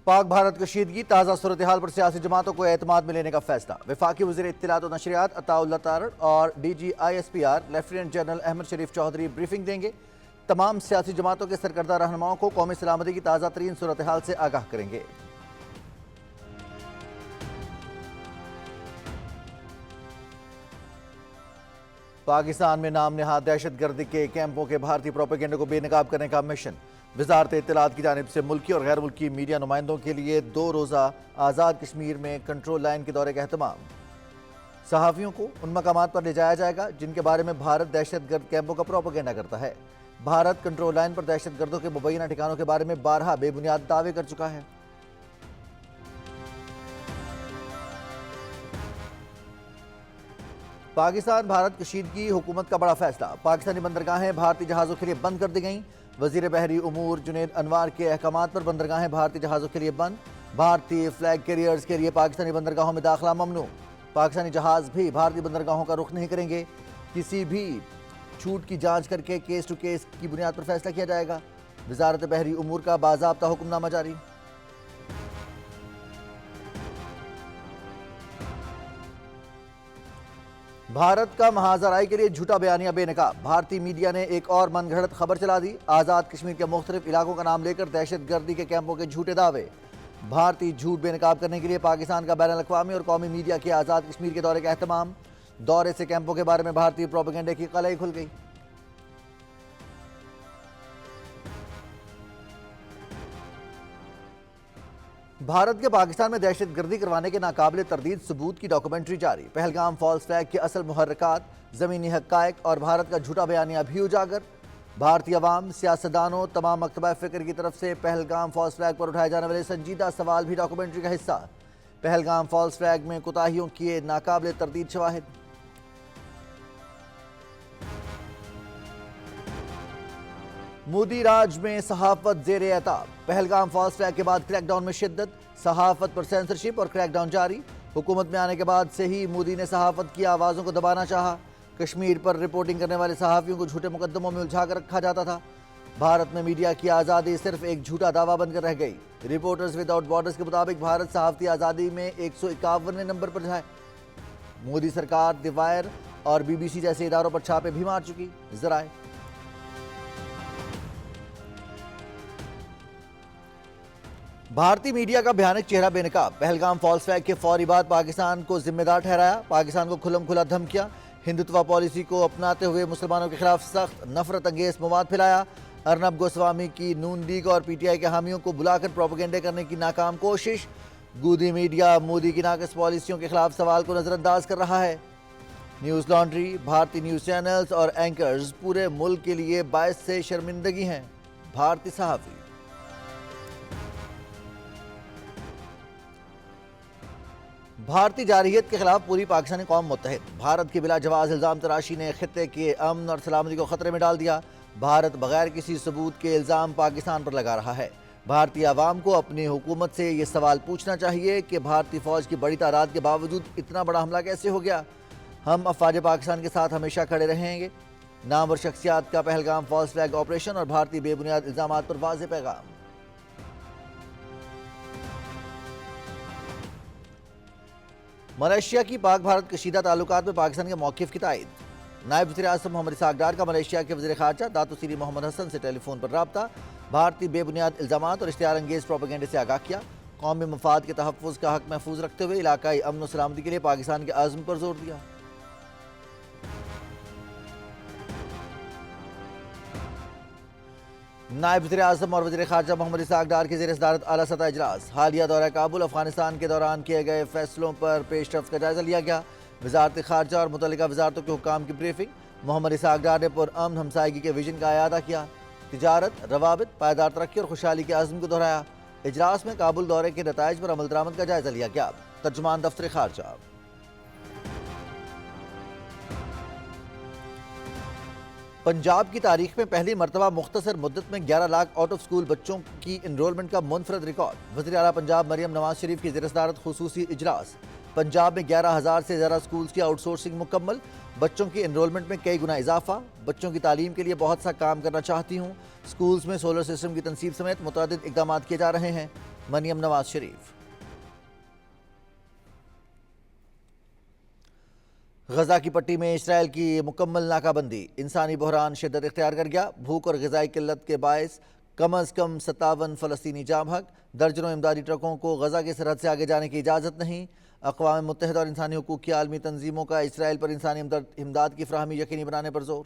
پاک بھارت کشیدگی تازہ صورتحال پر سیاسی جماعتوں کو اعتماد میں لینے کا فیصلہ۔ وفاقی وزیر اطلاعات و نشریات عطاء اللہ تارڑ اور D G I S P R lieutenant general Ahmed Sharif Chaudhry briefing دیں گے۔ تمام سیاسی جماعتوں کے سرکردہ رہنماؤں کو قومی سلامتی کی تازہ ترین صورتحال سے آگاہ کریں گے۔ پاکستان میں نام نہاد دہشت گردی کے کیمپوں کے بھارتی پروپیگنڈے کو بے نقاب کرنے کا مشن۔ وزارت اطلاعات کی جانب سے ملکی اور غیر ملکی میڈیا نمائندوں کے لیے 2 روزہ آزاد کشمیر میں کنٹرول لائن کے دورے کا اہتمام۔ صحافیوں کو ان مقامات پر لے جایا جائے گا جن کے بارے میں بھارت دہشت گرد کیمپوں کا پروپیگنڈا کرتا ہے۔ بھارت کنٹرول لائن پر دہشت گردوں کے مبینہ ٹھکانوں کے بارے میں بارہا بے بنیاد دعوے کر چکا ہے۔ پاکستان بھارت کشیدگی حکومت کا بڑا فیصلہ۔ پاکستانی بندرگاہیں بھارتی جہازوں کے لیے بند کر دی گئیں۔ وزیر بحری امور جنید انوار کے احکامات پر بندرگاہیں بھارتی جہازوں کے لیے بند۔ بھارتی فلیگ کیریئرز کے لیے پاکستانی بندرگاہوں میں داخلہ ممنوع۔ پاکستانی جہاز بھی بھارتی بندرگاہوں کا رخ نہیں کریں گے۔ کسی بھی چھوٹ کی جانچ کر کے کیس ٹو کیس کی بنیاد پر فیصلہ کیا جائے گا۔ وزارت بحری امور کا باضابطہ حکم نامہ جاری۔ بھارت کا محاذ آرائی کے لیے جھوٹا بیانیہ بے نقاب۔ بھارتی میڈیا نے ایک اور من گھڑت خبر چلا دی۔ آزاد کشمیر کے مختلف علاقوں کا نام لے کر دہشت گردی کے کیمپوں کے جھوٹے دعوے۔ بھارتی جھوٹ بے نقاب کرنے کے لیے پاکستان کا بین الاقوامی اور قومی میڈیا کے آزاد کشمیر کے دورے کا اہتمام۔ دورے سے کیمپوں کے بارے میں بھارتی پروپیگنڈے کی قلعیں کھل گئی۔ بھارت کے پاکستان میں دہشت گردی کروانے کے ناقابل تردید ثبوت کی ڈاکومنٹری جاری۔ پہلگام فالس فلیگ کے اصل محرکات، زمینی حقائق اور بھارت کا جھوٹا بیانیہ بھی اجاگر۔ بھارتی عوام، سیاستدانوں، تمام مکتبہ فکر کی طرف سے پہلگام فالس فلیگ پر اٹھائے جانے والے سنجیدہ سوال بھی ڈاکومنٹری کا حصہ۔ پہلگام فالس فلیگ میں کوتاہیوں کیے ناقابل تردید شواہد۔ مودی راج میں صحافت زیر اعتاب۔ پہلگام فالس فلیگ کے بعد کریک ڈاؤن میں شدت۔ صحافت پر سینسرشپ اور کریک ڈاؤن جاری۔ حکومت میں آنے کے بعد سے ہی مودی نے صحافت کی آوازوں کو دبانا چاہا۔ کشمیر پر رپورٹنگ کرنے والے صحافیوں کو جھوٹے مقدموں میں الجھا کر رکھا جاتا تھا۔ بھارت میں میڈیا کی آزادی صرف ایک جھوٹا دعویٰ بن کر رہ گئی۔ رپورٹرز وداؤٹ بارڈرز کے مطابق بھارت صحافتی آزادی میں 151ویں نمبر پر ہے۔ مودی سرکار دی وائر اور بی بی سی جیسے اداروں پر چھاپے بھی مار چکی۔ ذرائع بھارتی میڈیا کا بھیانک چہرہ بے نقاب۔ پہلگام فالس فلیگ کے فوری بعد پاکستان کو ذمہ دار ٹھہرایا۔ پاکستان کو کھلم کھلا دھمکیاں۔ ہندوتوا پالیسی کو اپناتے ہوئے مسلمانوں کے خلاف سخت نفرت انگیز مواد پھیلایا۔ ارنب گوسوامی کی نون لیگ اور پی ٹی آئی کے حامیوں کو بلا کر پروپیگنڈے کرنے کی ناکام کوشش۔ گودی میڈیا مودی کی ناقص پالیسیوں کے خلاف سوال کو نظر انداز کر رہا ہے۔ نیوز لانڈری، بھارتی نیوز چینلز اور اینکرز پورے ملک کے لیے باعث سے شرمندگی ہیں۔ بھارتی صحافی بھارتی جارحیت کے خلاف پوری پاکستانی قوم متحد۔ بھارت کی بلا جواز الزام تراشی نے خطے کے امن اور سلامتی کو خطرے میں ڈال دیا۔ بھارت بغیر کسی ثبوت کے الزام پاکستان پر لگا رہا ہے۔ بھارتی عوام کو اپنی حکومت سے یہ سوال پوچھنا چاہیے کہ بھارتی فوج کی بڑی تعداد کے باوجود اتنا بڑا حملہ کیسے ہو گیا۔ ہم افواج پاکستان کے ساتھ ہمیشہ کھڑے رہیں گے۔ نامور شخصیات کا پہلگام فالس فلیگ آپریشن اور بھارتی بے بنیاد الزامات پر واضح پیغام۔ ملیشیا کی پاک بھارت کشیدہ تعلقات میں پاکستان کے موقف کی تائید۔ نائب وزیر اعظم محمد اسحاق ڈار کا ملیشیا کے وزیر خارجہ داتو سری محمد حسن سے ٹیلی فون پر رابطہ۔ بھارتی بے بنیاد الزامات اور اشتعال انگیز پروپیگنڈے سے آگاہ کیا۔ قومی مفاد کے تحفظ کا حق محفوظ رکھتے ہوئے علاقائی امن و سلامتی کے لیے پاکستان کے عزم پر زور دیا۔ نائب وزیر اعظم اور وزیر خارجہ محمد اسحاق ڈار کے زیر صدارت اعلیٰ سطح اجلاس۔ حالیہ دورہ کابل افغانستان کے دوران کیے گئے فیصلوں پر پیش رفت کا جائزہ لیا گیا۔ وزارت خارجہ اور متعلقہ وزارتوں کے حکام کی بریفنگ۔ محمد اسحاق ڈار نے پرامن ہمسائیگی کے ویژن کا اعادہ کیا۔ تجارت، روابط، پائیدار ترقی اور خوشحالی کے عزم کو دہرایا۔ اجلاس میں کابل دورے کے نتائج پر عمل درآمد کا جائزہ لیا گیا۔ ترجمان دفتر خارجہ۔ پنجاب کی تاریخ میں پہلی مرتبہ مختصر مدت میں 11 لاکھ آؤٹ آف سکول بچوں کی انرولمنٹ کا منفرد ریکارڈ۔ وزیر اعلیٰ پنجاب مریم نواز شریف کی زیر صدارت خصوصی اجلاس۔ پنجاب میں 11,000 سے زیادہ سکولز کی آؤٹ سورسنگ مکمل۔ بچوں کی انرولمنٹ میں کئی گنا اضافہ۔ بچوں کی تعلیم کے لیے بہت سا کام کرنا چاہتی ہوں۔ سکولز میں سولر سسٹم کی تنصیب سمیت متعدد اقدامات کیے جا رہے ہیں۔ مریم نواز شریف۔ غزہ کی پٹی میں اسرائیل کی مکمل ناکہ بندی، انسانی بحران شدت اختیار کر گیا۔ بھوک اور غذائی قلت کے باعث کم از کم 57 فلسطینی جاں بحق، درجنوں امدادی ٹرکوں کو غزہ کی سرحد سے آگے جانے کی اجازت نہیں۔ اقوام متحدہ اور انسانی حقوق کی عالمی تنظیموں کا اسرائیل پر انسانی امداد کی فراہمی یقینی بنانے پر زور۔